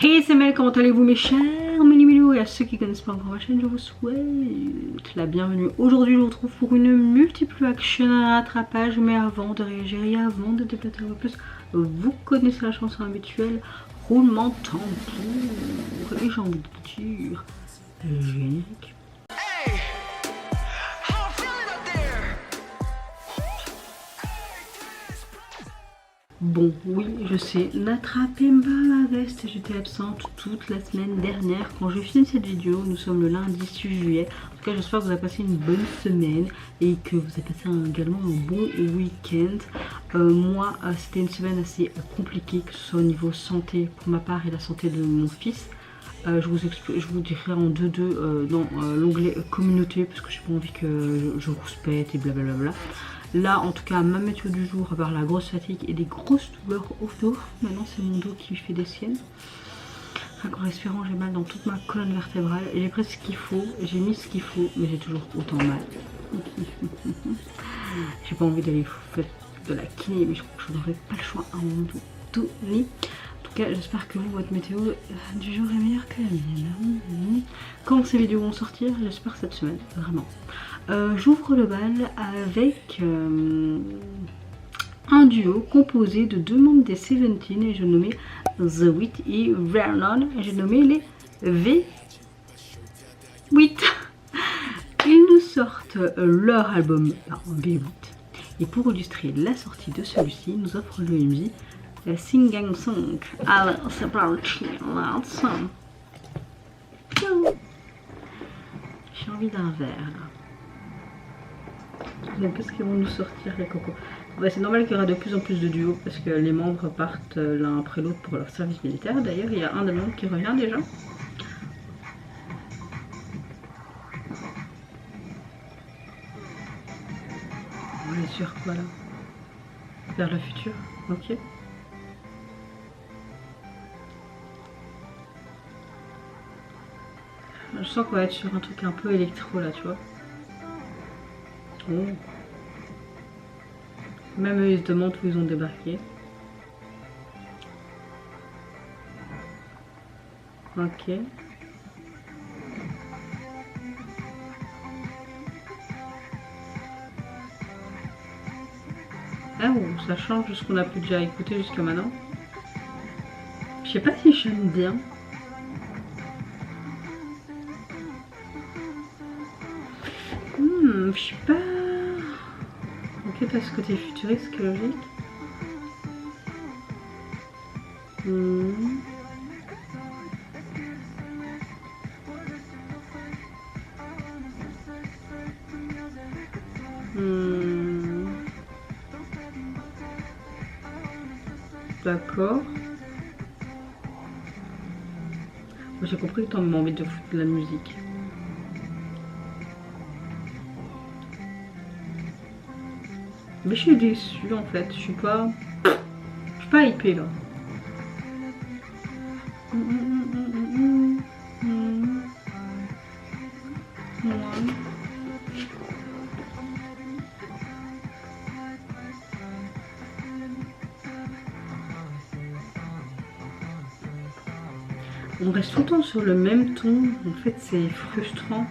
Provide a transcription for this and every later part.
Hey c'est Mel, comment allez-vous mes chers Mélimilou, et à ceux qui connaissent pas encore ma chaîne, je vous souhaite la bienvenue. Aujourd'hui je vous retrouve pour une multiple action à rattrapage, mais avant de réagir et avant de déplater un peu plus, vous connaissez la chanson habituelle, roulement de tambour, et j'ai envie de dire générique. Bon, oui, je sais, n'attrapez pas ma veste, j'étais absente toute la semaine dernière. Quand je filme cette vidéo, nous sommes le lundi 6 juillet. En tout cas, j'espère que vous avez passé une bonne semaine et que vous avez passé également un bon week-end. Moi, c'était une semaine assez compliquée, que ce soit au niveau santé pour ma part et la santé de mon fils. Je vous dirai en deux dans l'onglet communauté parce que j'ai pas envie que je rouspète et blablabla. Là en tout cas ma météo du jour, à part la grosse fatigue et des grosses douleurs au dos. Maintenant c'est mon dos qui fait des siennes. En respirant j'ai mal dans toute ma colonne vertébrale. J'ai pris ce qu'il faut, j'ai mis ce qu'il faut, mais j'ai toujours autant mal. J'ai pas envie d'aller faire de la kiné, mais je crois que je n'aurai pas le choix à mon dos ni. En tout cas j'espère que vous, votre météo du jour est meilleure que la mienne. Quand ces vidéos vont sortir, j'espère cette semaine, vraiment. J'ouvre le bal avec un duo composé de deux membres des Seventeen et je nommais The Wit et Vernon et j'ai nommé les V8. Ils nous sortent leur album V8 et pour illustrer la sortie de celui-ci, nous offrent le MJ Sing Gang Song. Alors c'est parti, let's go. J'ai envie d'un verre là. Donc qu'est-ce qu'ils vont nous sortir les cocos? Bah, c'est normal qu'il y aura de plus en plus de duos parce que les membres partent l'un après l'autre pour leur service militaire. D'ailleurs il y a un des membres qui revient déjà. On est sur quoi là? Vers le futur, ok. Je sens qu'on va être sur un truc un peu électro là, tu vois. Oh. Même eux ils se demandent où ils ont débarqué. Ok. Ah oh, ça change de ce qu'on a pu déjà écouter jusqu'à maintenant. Je sais pas si j'aime bien. Je sais pas. Ok, t'as ce côté futuriste qui est logique. D'accord. J'ai compris que t'as envie de foutre de la musique. Mais je suis déçue en fait, je suis pas hypée là. On reste tout le temps sur le même ton, en fait c'est frustrant.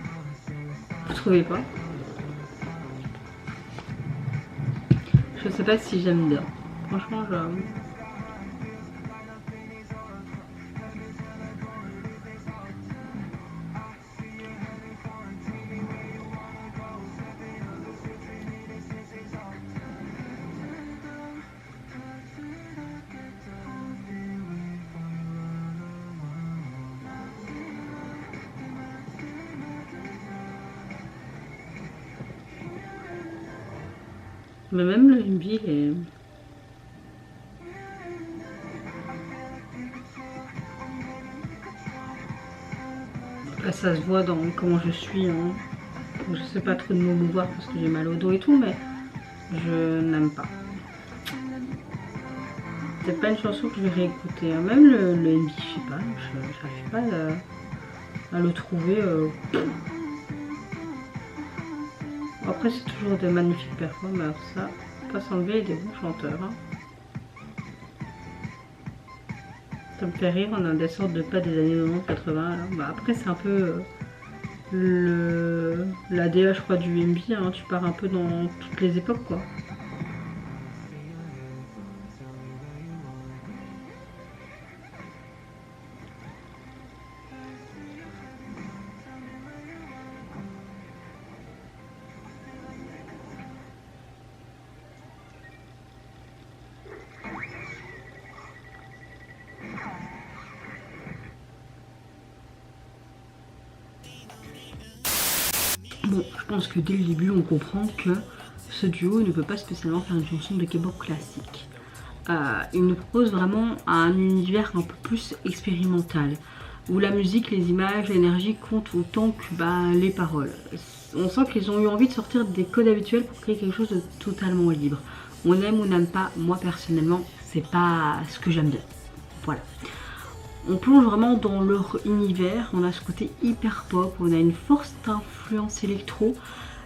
Vous trouvez pas? Je sais pas si j'aime bien. Franchement, j'aime. Mais même le MV est... Là ça se voit dans comment je suis. Hein. Je sais pas trop de me mouvoir parce que j'ai mal au dos et tout, mais je n'aime pas. C'est pas une chanson que je vais réécouter. Hein. Même le MV, je sais pas, j'arrive pas à le trouver. Après c'est toujours de magnifiques performances, ça pas s'enlever des bons chanteurs. Hein. Ça me fait rire, on a des sortes de pas des années 90-80. Bah, après c'est un peu la DA je crois du MB, hein. Tu pars un peu dans toutes les époques quoi. Bon, je pense que dès le début, on comprend que ce duo ne peut pas spécialement faire une chanson de K-pop classique. Il nous propose vraiment un univers un peu plus expérimental, où la musique, les images, l'énergie comptent autant que les paroles. On sent qu'ils ont eu envie de sortir des codes habituels pour créer quelque chose de totalement libre. On aime ou n'aime pas, moi personnellement, c'est pas ce que j'aime bien. Voilà. On plonge vraiment dans leur univers, on a ce côté hyper pop, on a une forte influence électro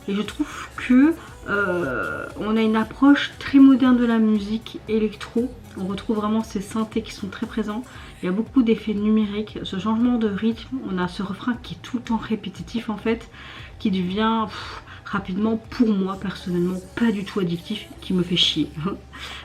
et je trouve que on a une approche très moderne de la musique électro. On retrouve vraiment ces synthés qui sont très présents, il y a beaucoup d'effets numériques, ce changement de rythme, on a ce refrain qui est tout le temps répétitif en fait, qui devient rapidement pour moi personnellement pas du tout addictif, qui me fait chier.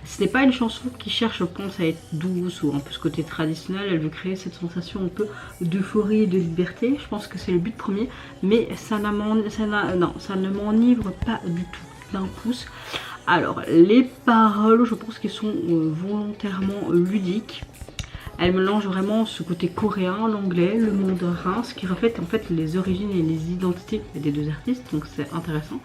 Ce n'est pas une chanson qui cherche je pense à être douce ou un peu ce côté traditionnel, elle veut créer cette sensation un peu d'euphorie et de liberté, je pense que c'est le but premier, mais ça ne m'enivre pas du tout d'un pouce. Alors les paroles je pense qu'elles sont volontairement ludiques. Elle mélange vraiment ce côté coréen, l'anglais, le mandarin, ce qui reflète en fait les origines et les identités des deux artistes, donc c'est intéressant.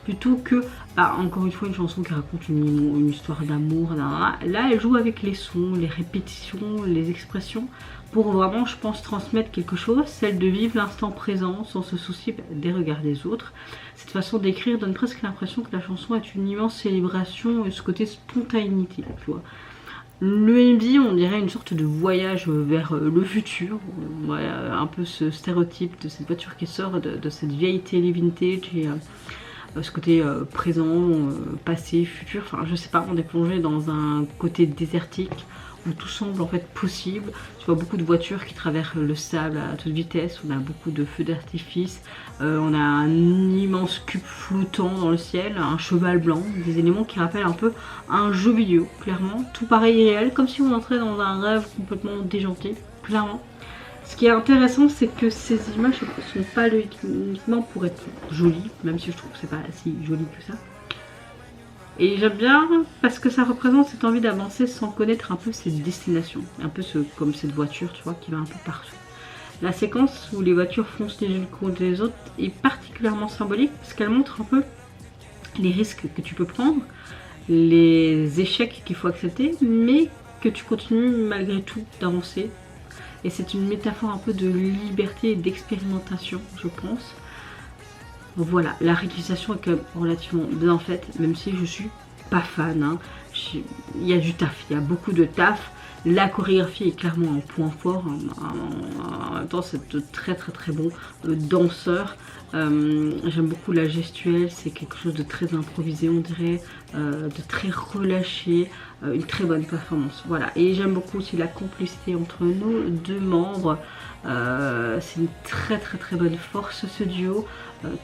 Plutôt que, encore une fois, une chanson qui raconte une histoire d'amour, là elle joue avec les sons, les répétitions, les expressions, pour vraiment, je pense, transmettre quelque chose, celle de vivre l'instant présent sans se soucier des regards des autres. Cette façon d'écrire donne presque l'impression que la chanson est une immense célébration et ce côté spontanéité, tu vois. Le MV, on dirait une sorte de voyage vers le futur, un peu ce stéréotype de cette voiture qui sort de cette vieille télé vintage et ce côté présent, passé, futur, enfin je sais pas, on est plongé dans un côté désertique où tout semble en fait possible. Tu vois beaucoup de voitures qui traversent le sable à toute vitesse, on a beaucoup de feux d'artifice, on a un immense cube flottant dans le ciel, un cheval blanc, des éléments qui rappellent un peu un jeu vidéo, clairement. Tout paraît irréel, comme si on entrait dans un rêve complètement déjanté, clairement. Ce qui est intéressant, c'est que ces images ne sont pas uniquement pour être jolies, même si je trouve que c'est pas si joli que ça. Et j'aime bien parce que ça représente cette envie d'avancer sans connaître un peu ses destinations. Un peu comme cette voiture, tu vois, qui va un peu partout. La séquence où les voitures foncent les unes contre les autres est particulièrement symbolique parce qu'elle montre un peu les risques que tu peux prendre, les échecs qu'il faut accepter, mais que tu continues malgré tout d'avancer. Et c'est une métaphore un peu de liberté et d'expérimentation, je pense. Voilà, la réalisation est quand même relativement bien faite, même si je suis pas fan. Hein. Il y a du taf, il y a beaucoup de taf. La chorégraphie est clairement un point fort. En même temps, c'est de très bon danseur. J'aime beaucoup la gestuelle, c'est quelque chose de très improvisé, on dirait, de très relâché. Une très bonne performance. Voilà, et j'aime beaucoup aussi la complicité entre nos deux membres. C'est une très bonne force ce duo.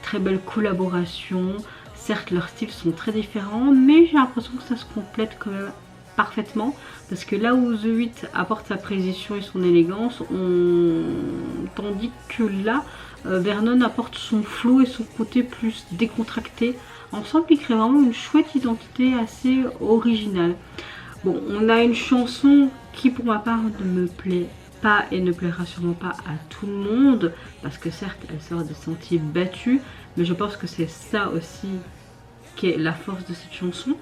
Très belle collaboration. Certes, leurs styles sont très différents, mais j'ai l'impression que ça se complète quand même parfaitement, parce que là où The 8 apporte sa précision et son élégance, tandis que là Vernon apporte son flow et son côté plus décontracté. Ensemble, ils créent vraiment une chouette identité assez originale. Bon, on a une chanson qui pour ma part ne me plaît pas et ne plaira sûrement pas à tout le monde, parce que certes elle sort des sentiers battus, mais je pense que c'est ça aussi qui est la force de cette chanson.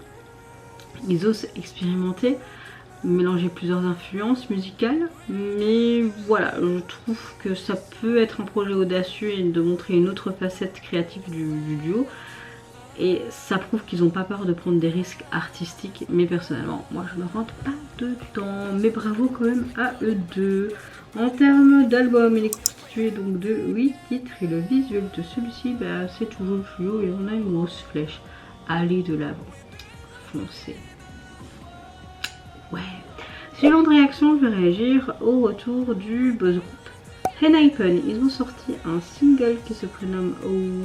Ils osent expérimenter, mélanger plusieurs influences musicales, mais voilà, je trouve que ça peut être un projet audacieux et de montrer une autre facette créative du duo. Et ça prouve qu'ils n'ont pas peur de prendre des risques artistiques. Mais personnellement, moi je ne rentre pas dedans. Mais bravo quand même à eux deux. En termes d'album, il est constitué donc de 8 titres. Et le visuel de celui-ci, c'est toujours fluo et on a une grosse flèche. Allez de l'avant. Foncez. Ouais. Suivant de réaction, je vais réagir au retour du buzz group. Enhypen, ils ont sorti un single qui se prénomme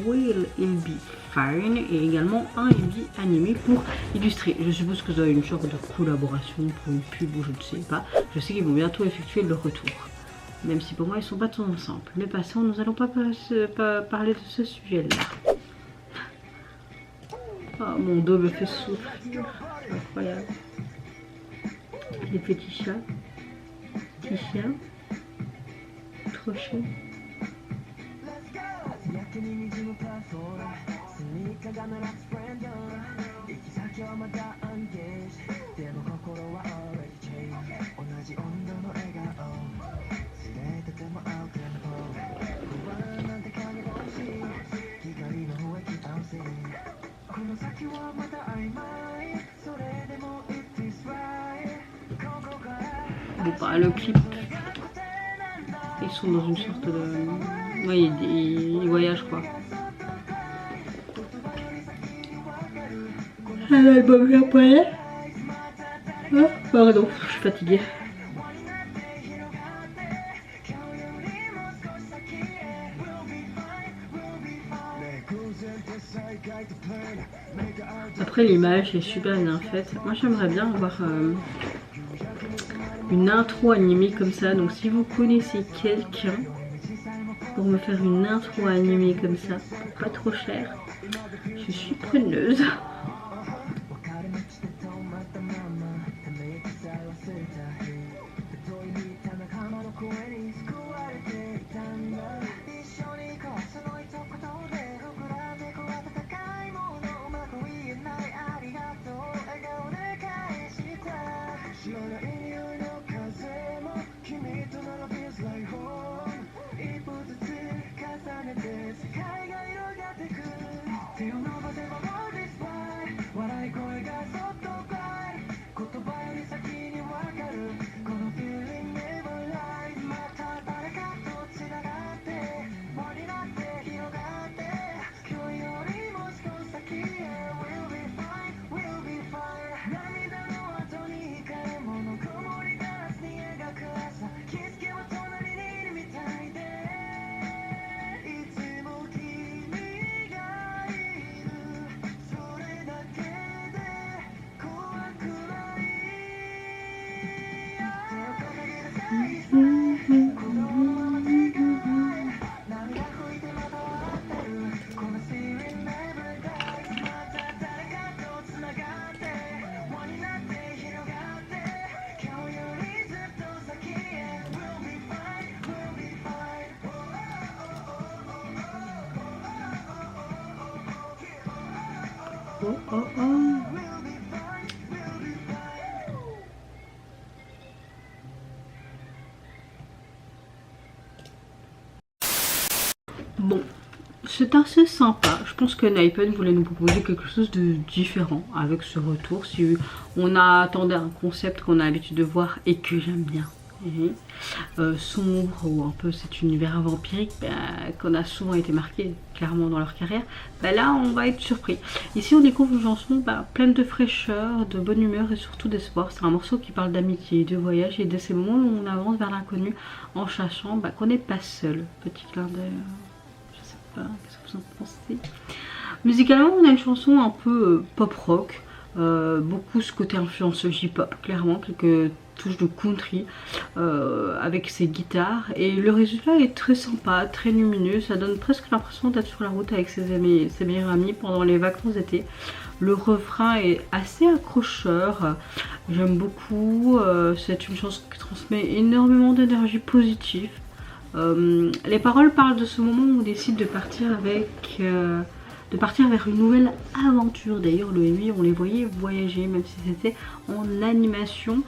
Will It Be Fine et également un MV animé pour illustrer. Je suppose que ça doit être une sorte de collaboration pour une pub ou je ne sais pas. Je sais qu'ils vont bientôt effectuer leur retour. Même si pour moi ils sont pas tous ensemble. Mais passons, nous allons pas parler de ce sujet-là. Oh, mon dos me fait souffrir. Incroyable. Les petits chats. Petits chiens. Trop chaud. Bon bah le clip, ils sont dans une sorte de... Ouais, ils voyagent quoi. Un album japonais. Ah, pardon, je suis fatiguée. Après l'image est super bien faite. Moi j'aimerais bien avoir une intro animée comme ça. Donc si vous connaissez quelqu'un pour me faire une intro animée comme ça, pas trop cher, je suis preneuse. Oh, oh, oh. Bon, c'est assez sympa. Je pense que Enhypen voulait nous proposer quelque chose de différent avec ce retour. Si on attendait un concept qu'on a l'habitude de voir et que j'aime bien, sombre ou un peu cet univers vampirique qu'on a souvent été marqué clairement dans leur carrière, là on va être surpris. Ici on découvre une chanson pleine de fraîcheur, de bonne humeur et surtout d'espoir. C'est un morceau qui parle d'amitié, de voyage et de ces moments où on avance vers l'inconnu en cherchant qu'on n'est pas seul. Petit clin d'œil, je sais pas, qu'est-ce que vous en pensez? Musicalement on a une chanson un peu pop rock, beaucoup ce côté influence J-pop, clairement quelques touches de country avec ses guitares et le résultat est très sympa, très lumineux, ça donne presque l'impression d'être sur la route avec ses meilleurs amis pendant les vacances d'été. Le refrain est assez accrocheur, j'aime beaucoup, c'est une chanson qui transmet énormément d'énergie positive. Les paroles parlent de ce moment où on décide de partir vers une nouvelle aventure. D'ailleurs le MV on les voyait voyager même si c'était en animation.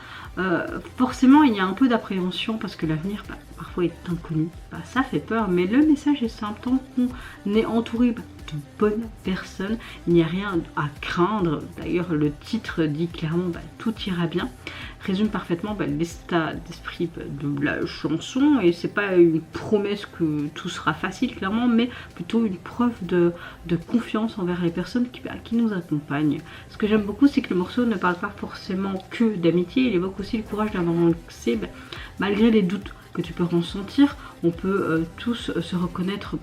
Forcément il y a un peu d'appréhension parce que l'avenir parfois est inconnu, ça fait peur, mais le message est simple. Tant qu'on est entouré de bonnes personnes. Il n'y a rien à craindre. D'ailleurs, le titre dit clairement tout ira bien. Résume parfaitement l'état d'esprit de la chanson, et c'est pas une promesse que tout sera facile clairement, mais plutôt une preuve de confiance envers les personnes qui nous accompagnent. Ce que j'aime beaucoup, c'est que le morceau ne parle pas forcément que d'amitié, il évoque aussi le courage d'avancer malgré les doutes que tu peux ressentir. On peut tous se reconnaître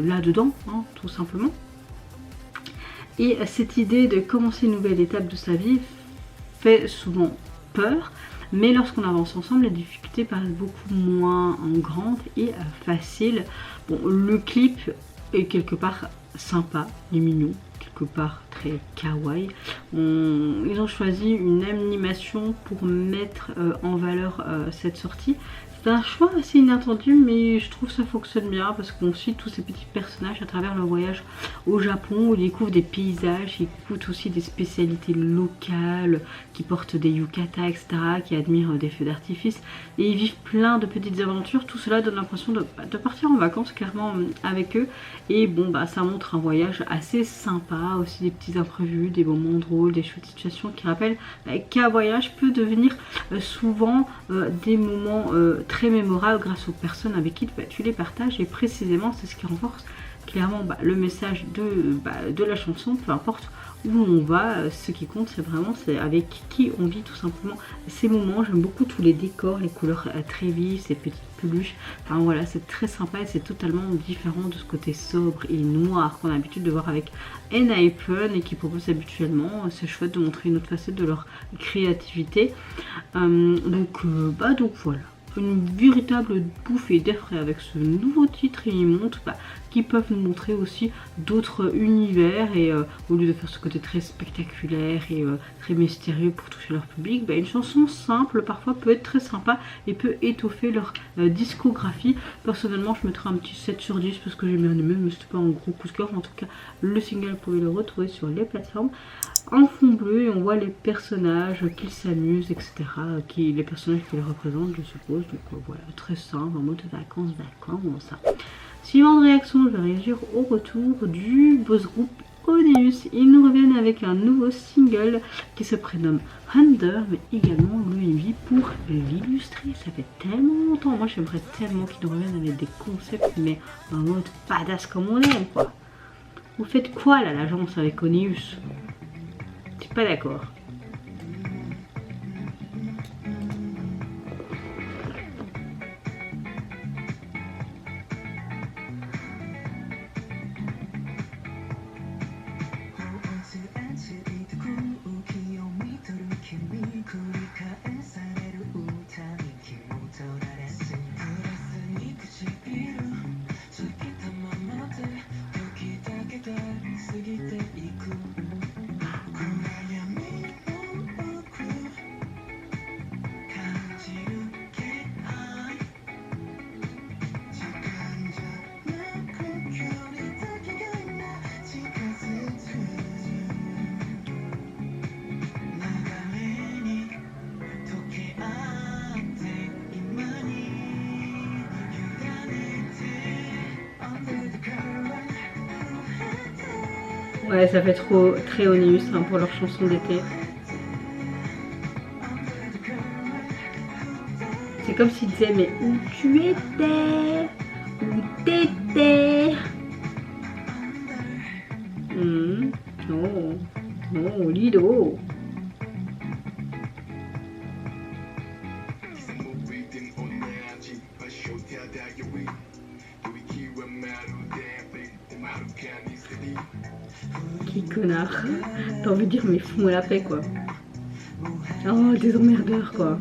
là-dedans, hein, tout simplement. Et cette idée de commencer une nouvelle étape de sa vie fait souvent peur, mais lorsqu'on avance ensemble, les difficultés paraissent beaucoup moins grandes et faciles. Bon, le clip est quelque part sympa, il est mignon, quelque part très kawaii. Ils ont choisi une animation pour mettre en valeur cette sortie. C'est un choix assez inattendu, mais je trouve que ça fonctionne bien parce qu'on suit tous ces petits personnages à travers le voyage au Japon, où ils découvrent des paysages, ils écoutent aussi des spécialités locales, qui portent des yukatas, etc., qui admirent des feux d'artifice, et ils vivent plein de petites aventures. Tout cela donne l'impression de partir en vacances clairement avec eux, et bon ça montre un voyage assez sympa, aussi des petits imprévus, des moments drôles, des chouettes situations qui rappellent qu'un voyage peut devenir souvent des moments très mémorables grâce aux personnes avec qui tu les partages, et précisément c'est ce qui renforce clairement le message de la chanson. Peu importe où on va, ce qui compte c'est avec qui on vit tout simplement ces moments. J'aime beaucoup tous les décors, les couleurs très vives, ces petites peluches, enfin voilà, c'est très sympa et c'est totalement différent de ce côté sobre et noir qu'on a l'habitude de voir avec ENHYPEN et qui propose habituellement. C'est chouette de montrer une autre facette de leur créativité. Donc voilà, une véritable bouffée d'air frais avec ce nouveau titre, et ils montrent qu'ils peuvent nous montrer aussi d'autres univers, et au lieu de faire ce côté très spectaculaire et très mystérieux pour toucher leur public, une chanson simple parfois peut être très sympa et peut étoffer leur discographie. Personnellement je mettrais un petit 7 sur 10 parce que j'ai bien aimé, mais c'était pas un gros coup de cœur. En tout cas le single, vous pouvez le retrouver sur les plateformes en fond bleu, et on voit les personnages qui s'amusent, etc. Les personnages qui les représentent, je suppose. Donc voilà, très simple, en mode vacances. Suivant de réaction, je vais réagir au retour du boss group Oneus. Ils nous reviennent avec un nouveau single qui se prénomme Under, mais également le MV pour l'illustrer. Ça fait tellement longtemps. Moi j'aimerais tellement qu'ils nous reviennent avec des concepts, mais en mode badass comme on aime, quoi. Vous faites quoi là, l'agence avec Oneus? Je suis pas d'accord. Ouais, ça fait très Oneus pour leur chanson d'été. C'est comme s'ils disaient, mais où tu étais? Où t'étais? Oh, Lido. Qui connard. T'as envie de dire, mais fous-moi la paix, quoi. Oh, des emmerdeurs, quoi.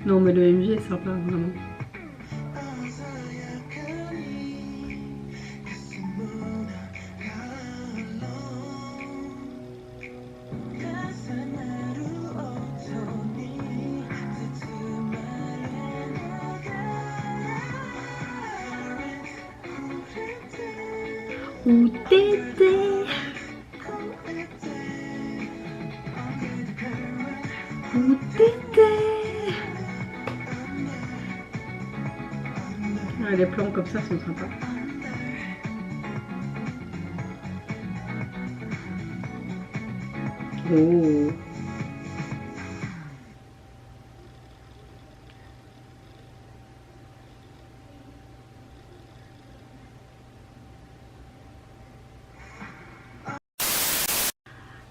Non mais le MJ est sympa vraiment. Où t'étais? Où t'étais? Ah, les plans comme ça sont sympas. Oh.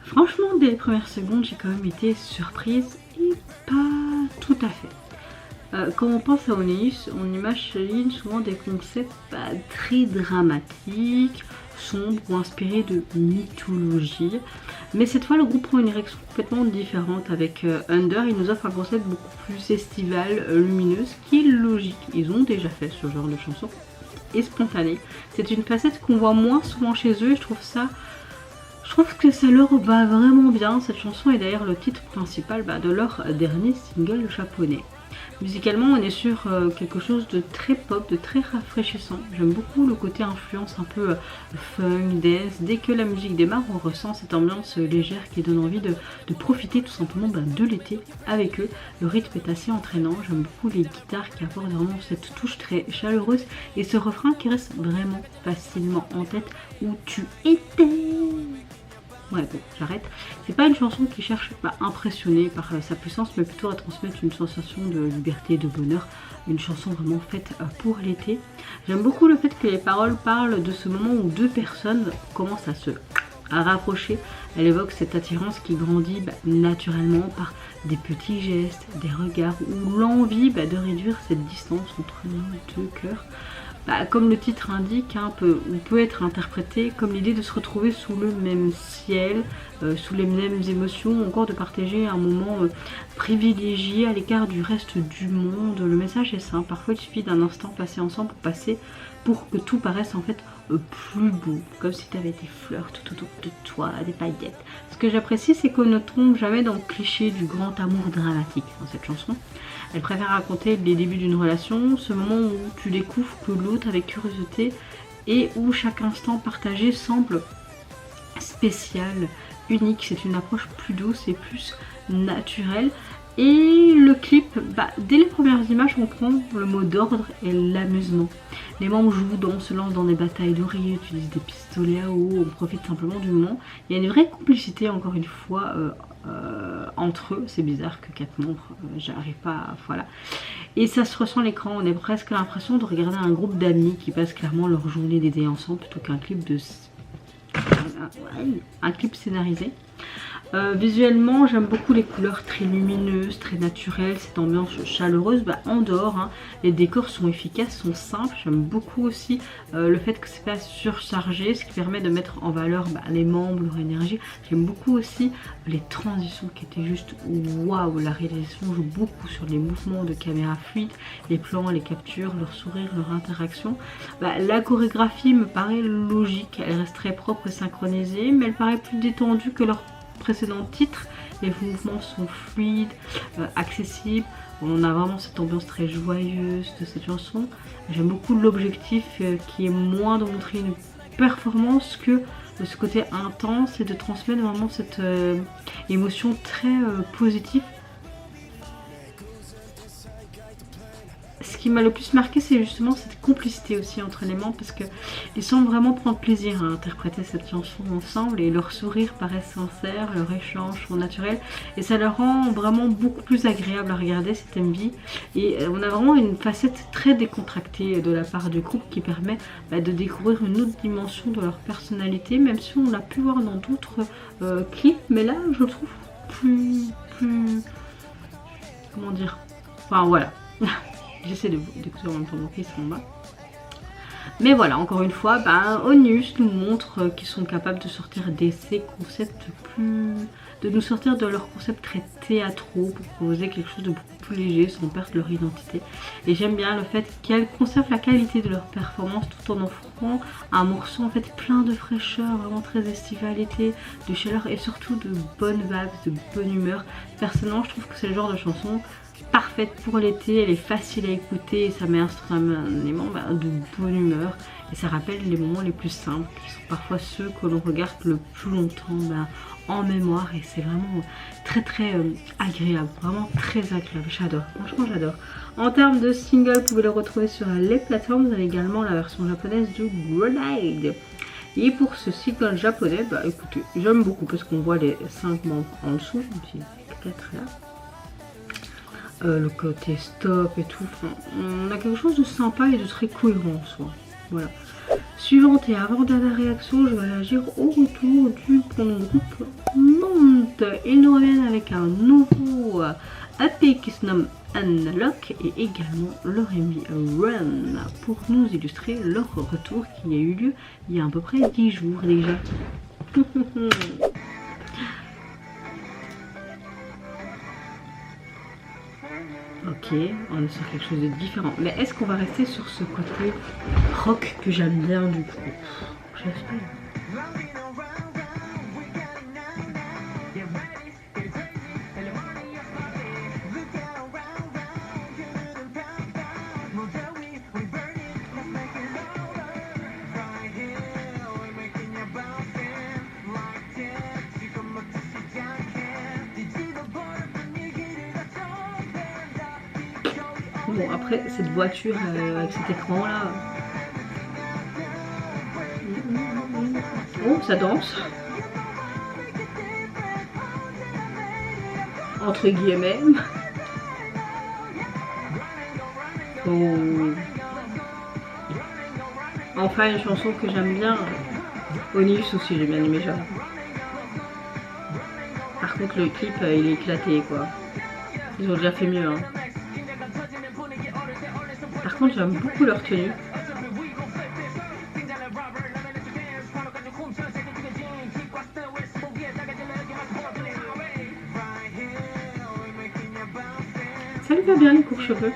Franchement, dès les premières secondes, j'ai quand même été surprise et pas tout à fait. Quand on pense à Oneus, on imagine souvent des concepts très dramatiques, sombres ou inspirés de mythologie. Mais cette fois, le groupe prend une direction complètement différente avec Under. Il nous offre un concept beaucoup plus estival, lumineux, ce qui est logique. Ils ont déjà fait ce genre de chanson et spontané. C'est une facette qu'on voit moins souvent chez eux et je trouve que ça leur va vraiment bien. Cette chanson est d'ailleurs le titre principal de leur dernier single japonais. Musicalement, on est sur quelque chose de très pop, de très rafraîchissant. J'aime beaucoup le côté influence un peu funk, dance. Dès que la musique démarre, on ressent cette ambiance légère qui donne envie de profiter tout simplement de l'été avec eux. Le rythme est assez entraînant. J'aime beaucoup les guitares qui apportent vraiment cette touche très chaleureuse et ce refrain qui reste vraiment facilement en tête. Où tu étais? Ouais bon, j'arrête. C'est pas une chanson qui cherche à impressionner par sa puissance, mais plutôt à transmettre une sensation de liberté et de bonheur. Une chanson vraiment faite pour l'été. J'aime beaucoup le fait que les paroles parlent de ce moment où deux personnes commencent à rapprocher. Elle évoque cette attirance qui grandit naturellement par des petits gestes, des regards ou l'envie de réduire cette distance entre nos deux cœurs. Comme le titre indique, peut être interprété comme l'idée de se retrouver sous le même ciel, sous les mêmes émotions, ou encore de partager un moment privilégié à l'écart du reste du monde. Le message est simple, parfois il suffit d'un instant passé ensemble pour que tout paraisse en fait plus beau, comme si tu avais des fleurs tout autour de toi, des paillettes. Ce que j'apprécie, c'est qu'on ne tombe jamais dans le cliché du grand amour dramatique dans cette chanson. Elle préfère raconter les débuts d'une relation, ce moment où tu découvres que l'autre avec curiosité et où chaque instant partagé semble spécial, unique. C'est une approche plus douce et plus naturelle. Et le clip, dès les premières images, on prend le mot d'ordre et l'amusement. Les membres jouent, dansent, se lancent dans des batailles d'oreillers, utilisent des pistolets à eau, on profite simplement du moment. Il y a une vraie complicité, encore une fois, entre eux. C'est bizarre que 4 membres, j'arrive pas à... Voilà. Et ça se ressent à l'écran, on a presque l'impression de regarder un groupe d'amis qui passent clairement leur journée d'été ensemble plutôt qu'un clip un clip scénarisé. Visuellement, j'aime beaucoup les couleurs très lumineuses, très naturelles, cette ambiance chaleureuse. En dehors, les décors sont efficaces, sont simples. J'aime beaucoup aussi le fait que c'est pas surchargé, ce qui permet de mettre en valeur les membres, leur énergie. J'aime beaucoup aussi les transitions qui étaient juste waouh. La réalisation joue beaucoup sur les mouvements de caméra fluide, les plans, les captures, leur sourire, leur interaction. La chorégraphie me paraît logique, elle reste très propre et synchronisée, mais elle paraît plus détendue que leur précédent titre. Les mouvements sont fluides, accessibles. On a vraiment cette ambiance très joyeuse de cette chanson. J'aime beaucoup l'objectif qui est moins de montrer une performance que de ce côté intense et de transmettre vraiment cette émotion très positive. Ce qui m'a le plus marqué, c'est justement cette complicité aussi entre les membres, parce qu'ils semblent vraiment prendre plaisir à interpréter cette chanson ensemble et leur sourire paraît sincère, leur échange sont naturels et ça leur rend vraiment beaucoup plus agréable à regarder cet MV. Et on a vraiment une facette très décontractée de la part du groupe qui permet de découvrir une autre dimension de leur personnalité, même si on l'a pu voir dans d'autres clips, mais là je le trouve plus comment dire, enfin voilà. J'essaie d'écouter en même temps mon fils en bas. Mais voilà, encore une fois, Oneus nous montre qu'ils sont capables de sortir d'essais concepts plus de nous sortir de leurs concepts très théâtraux pour proposer quelque chose de beaucoup plus léger sans perdre leur identité. Et j'aime bien le fait qu'elles conservent la qualité de leur performance tout en offrant un morceau en fait plein de fraîcheur, vraiment très estival été, de chaleur et surtout de bonnes vibes, de bonne humeur. Personnellement, je trouve que c'est le genre de chanson parfaite pour l'été, elle est facile à écouter et ça met instantanément de bonne humeur et ça rappelle les moments les plus simples qui sont parfois ceux que l'on regarde le plus longtemps en mémoire et c'est vraiment très agréable, vraiment très agréable, j'adore, franchement j'adore. En termes de single, vous pouvez le retrouver sur les plateformes, vous avez également la version japonaise de Grenade. Et pour ce single japonais, écoutez, j'aime beaucoup parce qu'on voit les 5 membres en dessous, puis 4 là. Le côté stop et tout, enfin, on a quelque chose de sympa et de très cohérent en soi. Voilà. Suivante et avant-dernière réaction, je vais réagir au retour du groupe Monte. Ils nous reviennent avec un nouveau EP qui se nomme Unlock et également leur MV Run pour nous illustrer leur retour qui a eu lieu il y a à peu près 10 jours déjà. Ok, on est sur quelque chose de différent. Mais est-ce qu'on va rester sur ce côté rock que j'aime bien du coup? J'espère. Bon, après cette voiture avec cet écran là. Oh, ça danse. Entre guillemets. Oh. Enfin, une chanson que j'aime bien. Onus aussi, j'ai bien aimé genre. Par contre, le clip il est éclaté quoi. Ils ont déjà fait mieux. Hein. Par contre, j'aime beaucoup leur tenue. Ça lui va bien les courts cheveux.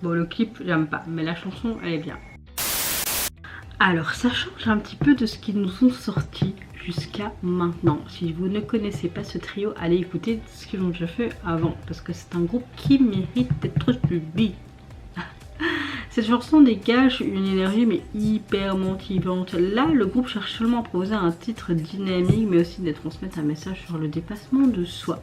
Bon, le clip, j'aime pas, mais la chanson, elle est bien. Alors, ça change un petit peu de ce qu'ils nous ont sorti jusqu'à maintenant. Si vous ne connaissez pas ce trio, allez écouter ce qu'ils ont déjà fait avant, parce que c'est un groupe qui mérite d'être suivi. Cette chanson dégage une énergie mais hyper motivante. Là, le groupe cherche seulement à proposer un titre dynamique, mais aussi de transmettre un message sur le dépassement de soi.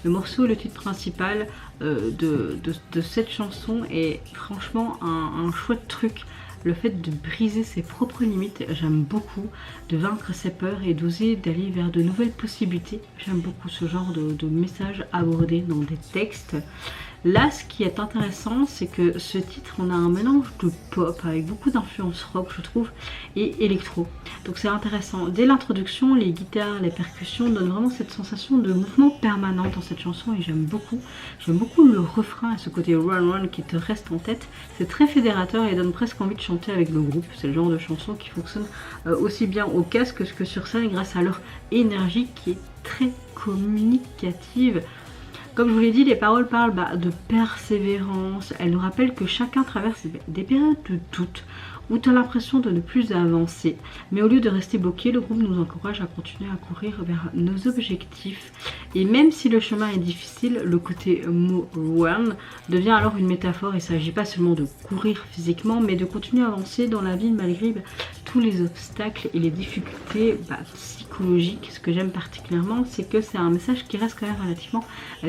Le morceau, le titre principal de cette chanson est franchement un chouette truc. Le fait de briser ses propres limites, j'aime beaucoup, de vaincre ses peurs et d'oser d'aller vers de nouvelles possibilités. J'aime beaucoup ce genre de message abordé dans des textes. Là, ce qui est intéressant, c'est que ce titre, on a un mélange de pop avec beaucoup d'influence rock, je trouve, et électro. Donc c'est intéressant. Dès l'introduction, les guitares, les percussions donnent vraiment cette sensation de mouvement permanent dans cette chanson et j'aime beaucoup. J'aime beaucoup le refrain et ce côté run run qui te reste en tête. C'est très fédérateur et donne presque envie de chanter avec le groupe. C'est le genre de chanson qui fonctionne aussi bien au casque que sur scène grâce à leur énergie qui est très communicative. Comme je vous l'ai dit, les paroles parlent de persévérance. Elles nous rappellent que chacun traverse des périodes de doute où tu as l'impression de ne plus avancer. Mais au lieu de rester bloqué, le groupe nous encourage à continuer à courir vers nos objectifs. Et même si le chemin est difficile, le côté mot run devient alors une métaphore. Il ne s'agit pas seulement de courir physiquement, mais de continuer à avancer dans la vie malgré tous les obstacles et les difficultés psychologiques. Ce que j'aime particulièrement, c'est que c'est un message qui reste quand même relativement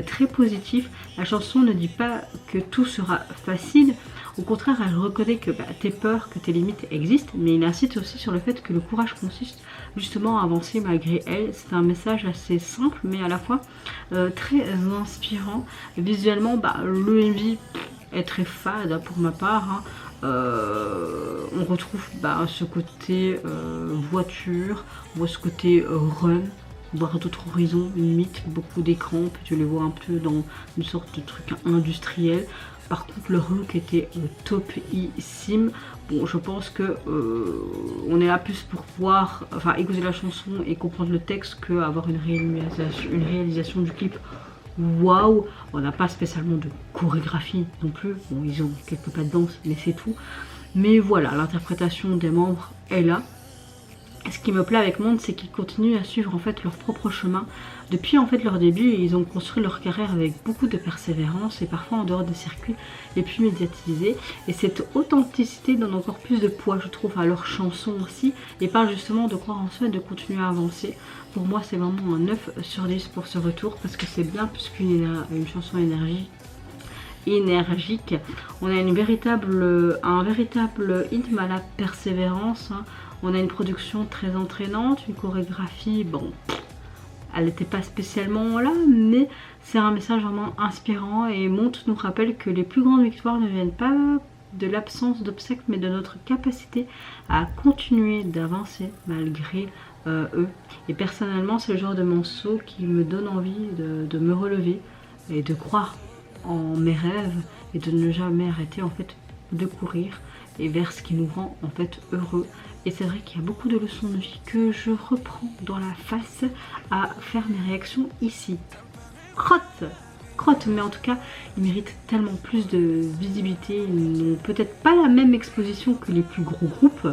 très positif. La chanson ne dit pas que tout sera facile. Au contraire, elle reconnaît que tes peurs, que tes limites existent, mais il insiste aussi sur le fait que le courage consiste justement à avancer malgré elles. C'est un message assez simple, mais à la fois très inspirant. Visuellement, le MV est très fade pour ma part. On retrouve ce côté voiture, on voit ce côté run, voir d'autres horizons, limite beaucoup d'écrans, puis tu les vois un peu dans une sorte de truc industriel. Par contre, le look était topissime. Bon, je pense que on est là plus pour voir, écouter la chanson et comprendre le texte qu'avoir une réalisation du clip. Waouh, on n'a pas spécialement de chorégraphie non plus. Bon, ils ont quelques pas de danse, mais c'est tout. Mais voilà, l'interprétation des membres est là. Ce qui me plaît avec Monde, c'est qu'ils continuent à suivre en fait leur propre chemin. Depuis en fait leur début, ils ont construit leur carrière avec beaucoup de persévérance et parfois en dehors des circuits les plus médiatisés. Et cette authenticité donne encore plus de poids, je trouve, à leurs chansons aussi et parle justement de croire en soi et de continuer à avancer. Pour moi, c'est vraiment un 9 sur 10 pour ce retour parce que c'est bien plus qu'une chanson énergique. On a un véritable hymne à la persévérance. On a une production très entraînante, une chorégraphie, bon, elle n'était pas spécialement là, mais c'est un message vraiment inspirant et Monte nous rappelle que les plus grandes victoires ne viennent pas de l'absence d'obstacles, mais de notre capacité à continuer d'avancer malgré eux. Et personnellement, c'est le genre de morceau qui me donne envie de me relever et de croire en mes rêves et de ne jamais arrêter en fait de courir et vers ce qui nous rend en fait heureux. Et c'est vrai qu'il y a beaucoup de leçons de vie que je reprends dans la face à faire mes réactions ici. Crotte, mais en tout cas, ils méritent tellement plus de visibilité. Ils n'ont peut-être pas la même exposition que les plus gros groupes,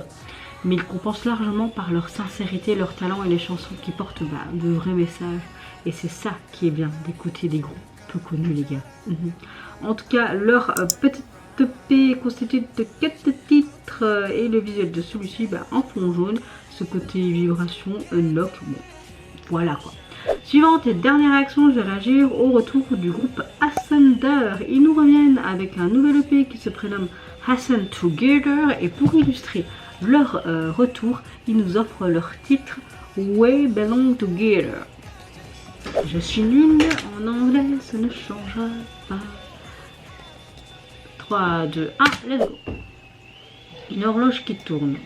mais ils compensent largement par leur sincérité, leur talent et les chansons qui portent de vrais messages. Et c'est ça qui est bien d'écouter des groupes peu connus, les gars. En tout cas, leur petite EP constitué de 4 titres et le visuel de celui-ci en fond jaune, ce côté vibration unlock, bon, voilà quoi. Suivante et dernière réaction, je vais réagir au retour du groupe Ascender. Ils nous reviennent avec un nouvel EP qui se prénomme Hasten Together et pour illustrer leur retour, ils nous offrent leur titre We Belong Together. Je suis nulle en anglais, ça ne changera pas. 3, 2, 1, let's go. Une horloge qui tourne.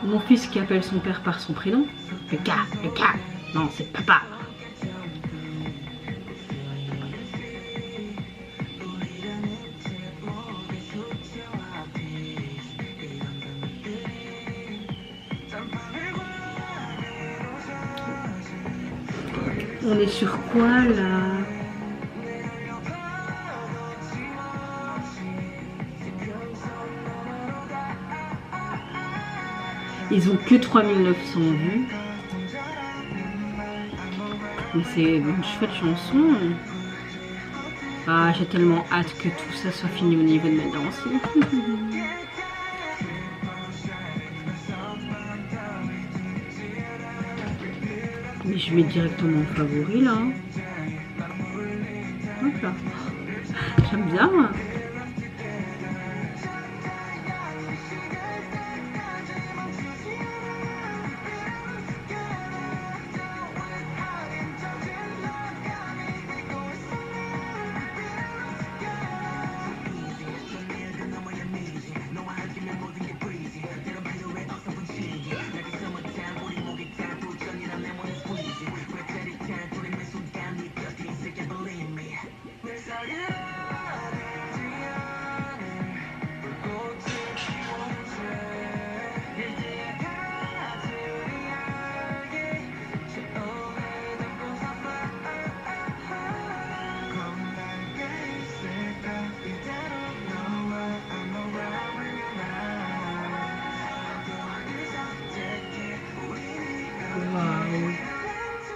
Mon fils qui appelle son père par son prénom. Le gars. Non, c'est papa. On est sur quoi là? Ils ont que 3900 vues. Mais c'est une chouette chanson. Ah, j'ai tellement hâte que tout ça soit fini au niveau de ma danse. Mais je mets directement en favori là. Hop là. J'aime bien.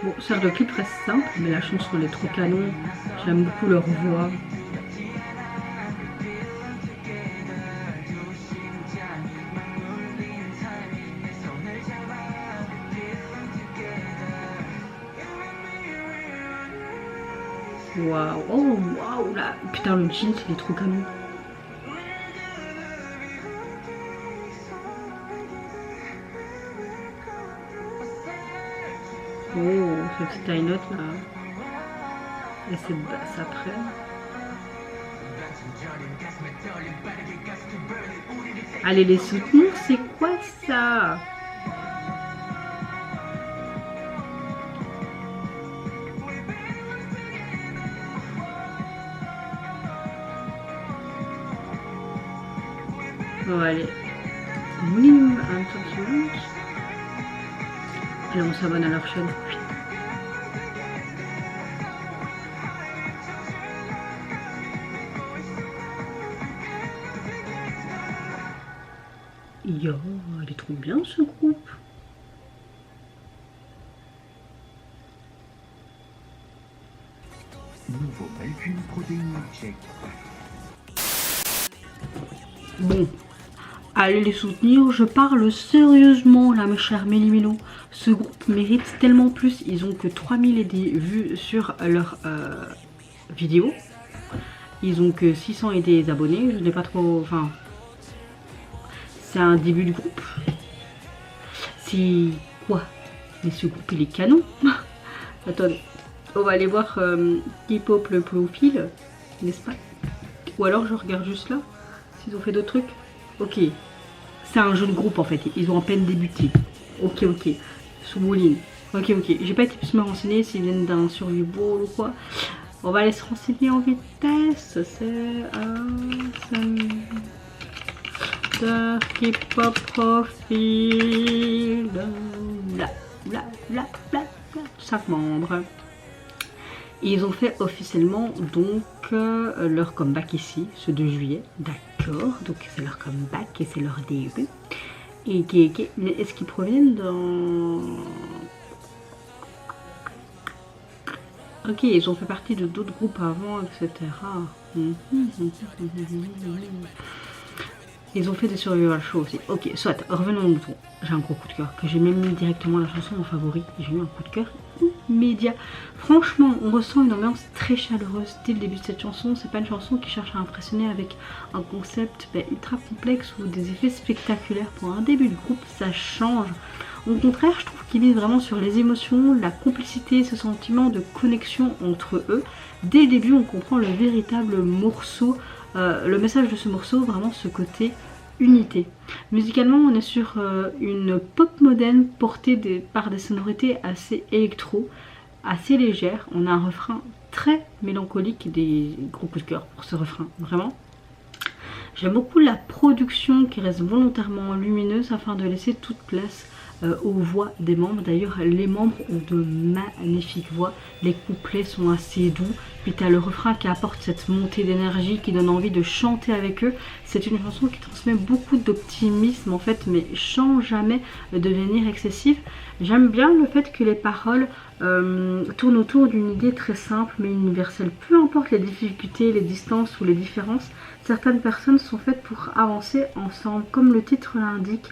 Bon, ça de clip reste simple, mais la chanson elle est trop canon. J'aime beaucoup leur voix. Waouh, oh waouh là, putain le jean il est trop canon. Oh, ce petit high note là. Et cette basse après. Allez les soutenir, c'est quoi ça? Bon allez. Minimum un tour de seconde. Allez on s'abonne à leur chaîne. Yo, elle est trop bien ce groupe. Nouveau calcul protéine check. Bon, allez les soutenir, je parle sérieusement là mes chers Méli-Mélo. Ce groupe mérite tellement plus, ils ont que 3000 et des vues sur leur vidéo. Ils ont que 600 et des abonnés, je n'ai pas trop... Enfin... C'est un début du groupe. C'est quoi? Mais ce groupe il est canon. Attendez, on va aller voir K-pop le profil, n'est-ce pas? Ou alors je regarde juste là, s'ils ont fait d'autres trucs. Ok, c'est un jeune groupe en fait, ils ont à peine débuté. Ok, Soumouline. Ok, j'ai pas été plus me renseigner s'ils viennent d'un survivor ou quoi. On va aller se renseigner en vitesse. C'est un... K-pop profil. Bla. 5 membres. Et ils ont fait officiellement donc leur comeback ici, ce 2 juillet. D'accord, donc c'est leur comeback et c'est leur début. Et mais est-ce qu'ils proviennent dans... Ok, ils ont fait partie de d'autres groupes avant, etc. Ils ont fait des survival shows aussi. Ok, soit, revenons au mouton. J'ai un gros coup de cœur, que j'ai même mis directement la chanson en favori. J'ai eu un coup de cœur immédiat. Franchement, on ressent une ambiance très chaleureuse dès le début de cette chanson. C'est pas une chanson qui cherche à impressionner avec un concept ultra complexe ou des effets spectaculaires. Pour un début de groupe, ça change. Au contraire, je trouve qu'il mise vraiment sur les émotions, la complicité, ce sentiment de connexion entre eux. Dès le début, on comprend le véritable morceau, le message de ce morceau, vraiment ce côté unité. Musicalement, on est sur une pop moderne portée par des sonorités assez électro, assez légères. On a un refrain très mélancolique, des gros coups de cœur pour ce refrain, vraiment. J'aime beaucoup la production qui reste volontairement lumineuse afin de laisser toute place aux voix des membres. D'ailleurs, les membres ont de magnifiques voix. Les couplets sont assez doux. Puis tu as le refrain qui apporte cette montée d'énergie qui donne envie de chanter avec eux. C'est une chanson qui transmet beaucoup d'optimisme en fait, mais sans jamais devenir excessive. J'aime bien le fait que les paroles tournent autour d'une idée très simple mais universelle. Peu importe les difficultés, les distances ou les différences, certaines personnes sont faites pour avancer ensemble. Comme le titre l'indique,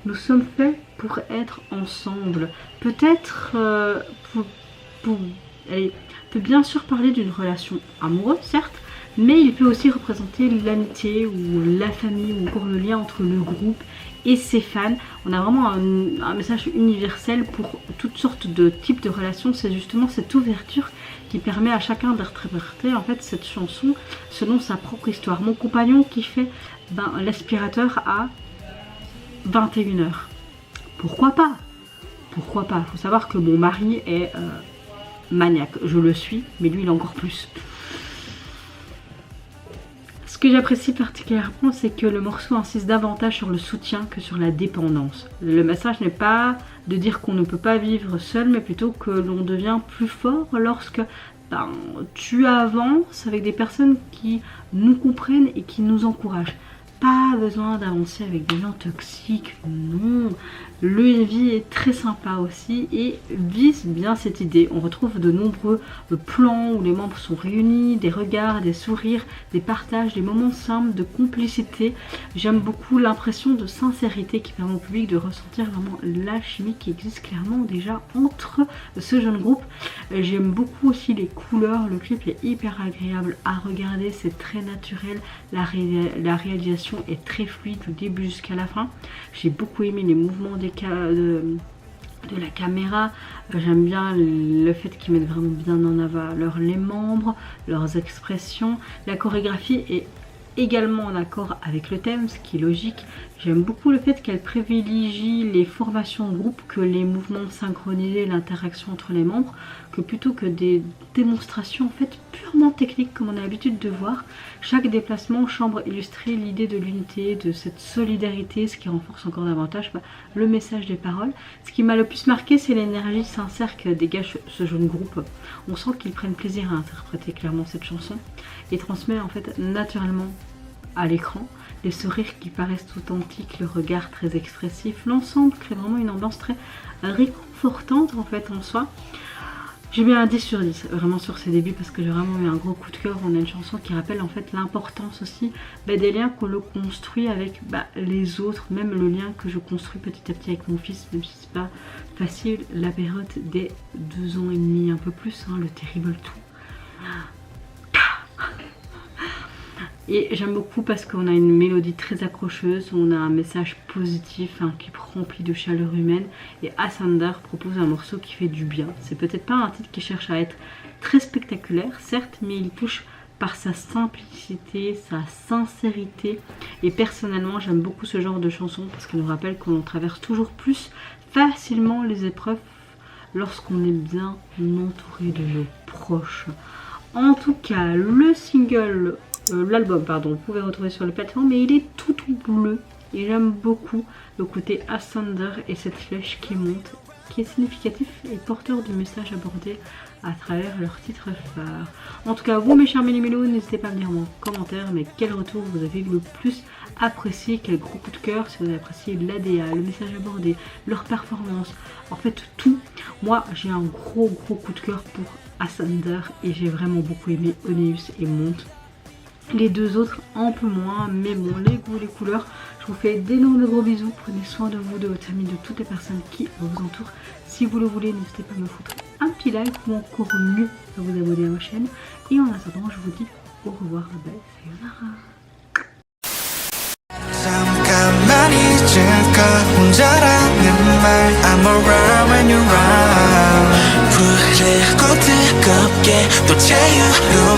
nous sommes faits pour être ensemble. Peut-être peut bien sûr parler d'une relation amoureuse, certes, mais il peut aussi représenter l'amitié ou la famille ou encore le lien entre le groupe et ses fans. On a vraiment un message universel pour toutes sortes de types de relations. C'est justement cette ouverture qui permet à chacun d'interpréter en fait cette chanson selon sa propre histoire. Mon compagnon qui fait l'aspirateur à 21 h. Pourquoi pas? Pourquoi pas? Faut savoir que mon mari est maniaque. Je le suis, mais lui il est encore plus. Ce que j'apprécie particulièrement, c'est que le morceau insiste davantage sur le soutien que sur la dépendance. Le message n'est pas de dire qu'on ne peut pas vivre seul, mais plutôt que l'on devient plus fort lorsque tu avances avec des personnes qui nous comprennent et qui nous encouragent. Pas besoin d'avancer avec des gens toxiques, non. Le Envy est très sympa aussi et vise bien cette idée. On retrouve de nombreux plans où les membres sont réunis, des regards, des sourires, des partages, des moments simples de complicité. J'aime beaucoup l'impression de sincérité qui permet au public de ressentir vraiment l'alchimie qui existe clairement déjà entre ce jeune groupe. J'aime beaucoup aussi les couleurs, le clip est hyper agréable à regarder, c'est très naturel, la réalisation est très fluide du début jusqu'à la fin. J'ai beaucoup aimé les mouvements de la caméra, j'aime bien le fait qu'ils mettent vraiment bien en avant les membres, leurs expressions. La chorégraphie est également en accord avec le thème, ce qui est logique. J'aime beaucoup le fait qu'elle privilégie les formations de groupe que les mouvements synchronisés, l'interaction entre les membres, que plutôt que des démonstrations en fait purement techniques comme on a l'habitude de voir. Chaque déplacement semble illustrer l'idée de l'unité, de cette solidarité, ce qui renforce encore davantage le message des paroles. Ce qui m'a le plus marqué, c'est l'énergie sincère que dégage ce jeune groupe. On sent qu'ils prennent plaisir à interpréter clairement cette chanson et transmet en fait naturellement à l'écran. Les sourires qui paraissent authentiques, le regard très expressif, l'ensemble crée vraiment une ambiance très réconfortante en fait en soi. J'ai mis un 10 sur 10 vraiment sur ces débuts parce que j'ai vraiment eu un gros coup de cœur. On a une chanson qui rappelle en fait l'importance aussi des liens qu'on le construit avec les autres, même le lien que je construis petit à petit avec mon fils, même si c'est pas facile, la période des 2 ans et demi, un peu plus, le terrible tout. Et j'aime beaucoup parce qu'on a une mélodie très accrocheuse, on a un message positif, un clip rempli de chaleur humaine. Et Ascender propose un morceau qui fait du bien. C'est peut-être pas un titre qui cherche à être très spectaculaire, certes, mais il touche par sa simplicité, sa sincérité. Et personnellement, j'aime beaucoup ce genre de chanson parce qu'elle nous rappelle qu'on traverse toujours plus facilement les épreuves lorsqu'on est bien entouré de nos proches. En tout cas, le single... l'album pardon, vous pouvez retrouver sur les plateformes, mais il est tout bleu et j'aime beaucoup le côté Ascender et cette flèche qui monte, qui est significatif et porteur du message abordé à travers leur titre phare. En tout cas, vous mes chers méli-mélos, n'hésitez pas à me dire en commentaire mais quel retour vous avez le plus apprécié, quel gros coup de cœur, si vous avez apprécié l'ADA, le message abordé, leur performance, en fait tout. Moi j'ai un gros coup de cœur pour Ascender et j'ai vraiment beaucoup aimé Oneus et Monte. Les deux autres un peu moins, mais bon, les goûts, les couleurs. Je vous fais d'énormes gros bisous, prenez soin de vous, de votre famille, de toutes les personnes qui vous entourent. Si vous le voulez, n'hésitez pas à me foutre un petit like ou encore mieux à vous abonner à ma chaîne. Et en attendant, je vous dis au revoir, bye, sayonara. 부르고 뜨겁게 또 자유로